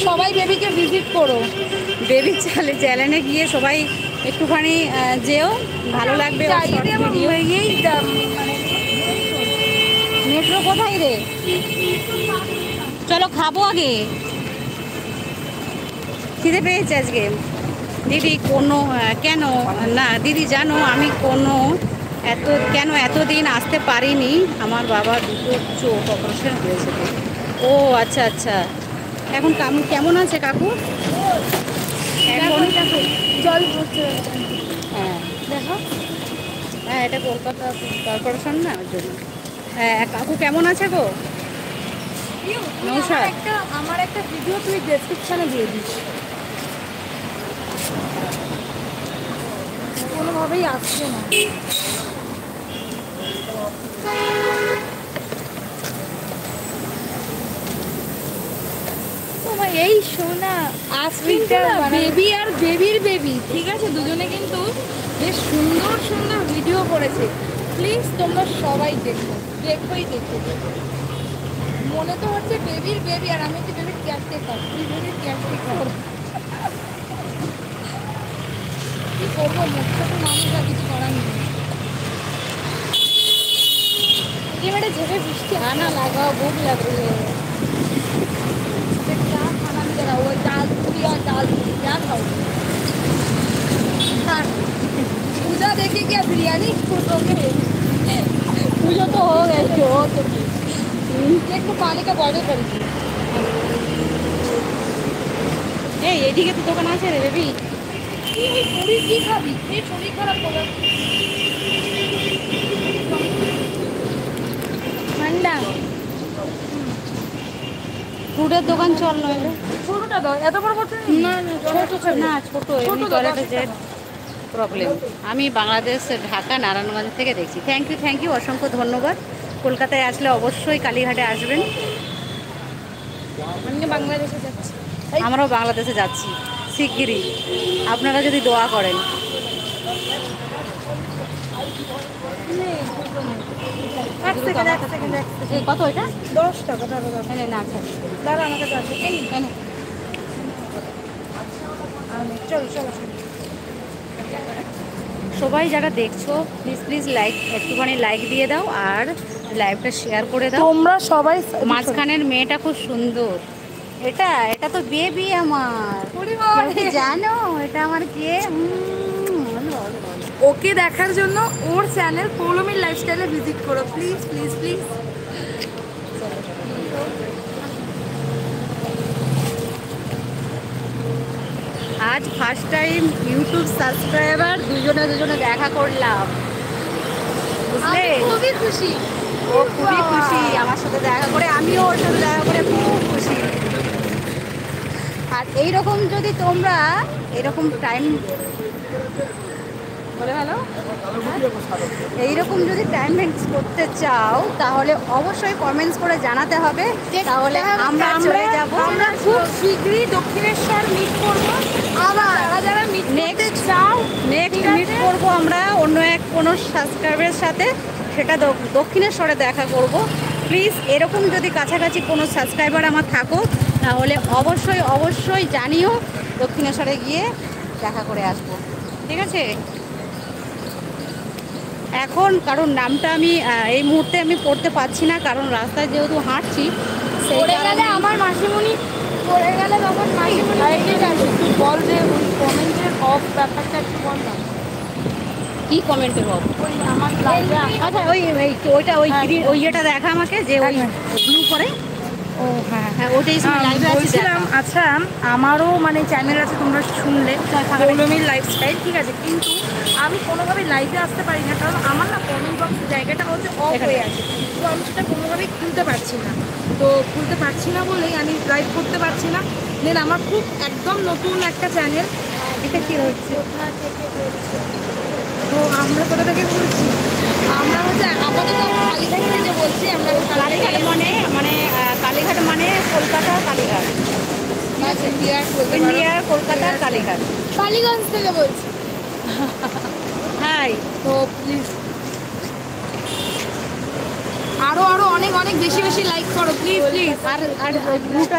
সবাই বেবিকে ভিজিট করো। বেবি চ্যানেলে গিয়ে সবাই একটুখানি যেও, ভালো লাগবে। মেট্রো কোথায় রে? চলো খাবো আগে, খিদে পেয়েছে আজকে। দিদি কোনো কেন না দিদি জানো আমি এতদিন আসতে পারিনি, আমার বাবা দুটো চোখ অপারেশন হয়েছে। ও আচ্ছা আচ্ছা। এখন কেমন আছে কাকু? এখন জল পড়ছে। হ্যাঁ দেখো, হ্যাঁ এটা কলকাতা কর্পোরেশন না, ওর জন্য। হ্যাঁ কাকু কেমন আছে গো? নমস্কার। আমার একটা ভিডিও তুই ডেসক্রিপশনে দিয়ে দিস, কোনোভাবেই আসছে না। এই শোনা আজকে বেবি আর বেবির বেবি, ঠিক আছে, দুজনে কিন্তু বেশ সুন্দর সুন্দর ভিডিও করেছে। প্লিজ তোমরা সবাই দেখোই দেখো। মনে তো হচ্ছে বেবির বেবি, আর আমি তো বেবির কেয়ারটেকার, তুই বেবির কেয়ারটেকার। কি করবো, মুখটা তো মানুষ আর কিছু করার নেই। এবারে ঝেড়ে বৃষ্টি আনা লাগাও, ভোগ লাগবে। क्या खाना भी जरा वो दाल पूरी और दाल पूरी क्या खाओगे? पूजा देखिए क्या बिरयानी खुशों के पूजा तो हो गई हो तो एक तो पानी का बॉटल खरीदी। এই এদিকে তো দোকান আছে রে বেবি। এই শরীর কি খাবি, এই শরীর খারাপ করে ঠান্ডা। ফ্রুটের দোকান চল নইলে। ছোটটা দাও, এত বড় বড় না না ছোট না ছোট, এমনি টয়লেটে যে প্রবলেম। আমি বাংলাদেশ ঢাকা নারায়ণগঞ্জ থেকে দেখছি। থ্যাংক ইউ অসংখ্য ধন্যবাদ। কলকাতায় আসলে অবশ্যই কালীঘাটে আসবেন। আমি বাংলাদেশে যাচ্ছি, আমরাও বাংলাদেশে যাচ্ছি শিগগিরই, আপনারা যদি দোয়া করেন। কত এটা? 10 টাকা দাঁড়া না আচ্ছা দাঁড়া আমার কাছে আছে। চলো চলো সবাই যারা দেখছো প্লিজ একটুখানি লাইক দিয়ে দাও, আর লাইভটা শেয়ার করে দাও। তোমরা সবাই মাঝখানের মেয়েটা খুব সুন্দর। এটা তো বেবি আমার, জানো এটা আমার কে? ওকে দেখার জন্য ওর চ্যানেল পৌলমীর লাইফস্টাইলে ভিজিট করো প্লিজ প্লিজ প্লিজ। আজ ফার্স্ট টাইম ইউটিউব সাবস্ক্রাইবার দুজনে দেখা করলাম, বুঝলে? খুবই খুশি, ও খুবই খুশি আমার সাথে দেখা করে, আমিও ওর সাথে দেখা করে খুব খুশি। আর এইরকম যদি তোমরা এরকম টাইম বলে ভালো, এইরকম যদি টাইম করতে চাও তাহলে অবশ্যই কমেন্টস করে জানাতে হবে, তাহলে আমরা চলে যাব। আমরা খুব শীঘ্রই দক্ষিণেশ্বর মিট করব। আবার যারা মিট করতে চাও নেক্সট মিট করবো আমরা অন্য কোনো সাবস্ক্রাইবারের সাথে, সেটা দক্ষিণেশ্বরে দেখা করব। প্লিজ এরকম যদি কাছাকাছি কোনো সাবস্ক্রাইবার আমার থাকো তাহলে অবশ্যই জানিও, দক্ষিণেশ্বরে গিয়ে দেখা করে আসবো, ঠিক আছে? এখন কারণ নামটা আমি এই মুহূর্তে আমি পড়তে পারছি না, কারণ রাস্তায় যেহেতু হাঁটছি সেই কারণে। আমার মাসিমণি পড়ে গেলে তখন মাসিমণি তুই বল যে ওই কমেন্টের অফ ব্যাপারটা একটু বল না। কি কমেন্টের অফ? ওই আমার লাইভে আচ্ছা ওই ইয়েটা দেখা আমাকে, যে ওই ব্লু করে। ও হ্যাঁ হ্যাঁ ওটাই লাইভে বলছিলাম। আচ্ছা আমারও মানে চ্যানেল আছে, তোমরা শুনলে পৌলমীর লাইফস্টাইল, ঠিক আছে, কিন্তু আমি কোনোভাবে লাইভে আসতে পারি না, কারণ আমার না কমেন্ট বক্সের জায়গাটা হচ্ছে অফ হয়ে আছে, তো আমি সেটা কোনোভাবেই খুলতে পারছি না। তো খুলতে পারছি না বলেই আমি লাইভ করতে পারছি না। দেন আমার খুব একদম নতুন একটা চ্যানেল, এটা কী হচ্ছে, তো আমরা কোথা থেকে বলছি, আমরা হচ্ছে আপাতত কালীঘাট থেকে বলছি। আমরা কালীঘাট মানে কালীঘাট মানে কলকাতা কালীঘাট, ইন্ডিয়ার কলকাতার কালীঘাট, কালীগঞ্জ থেকে বলছি। হাই। তো প্লিজ আরো অনেক বেশি লাইক করো প্লিজ। আর ব্লুটা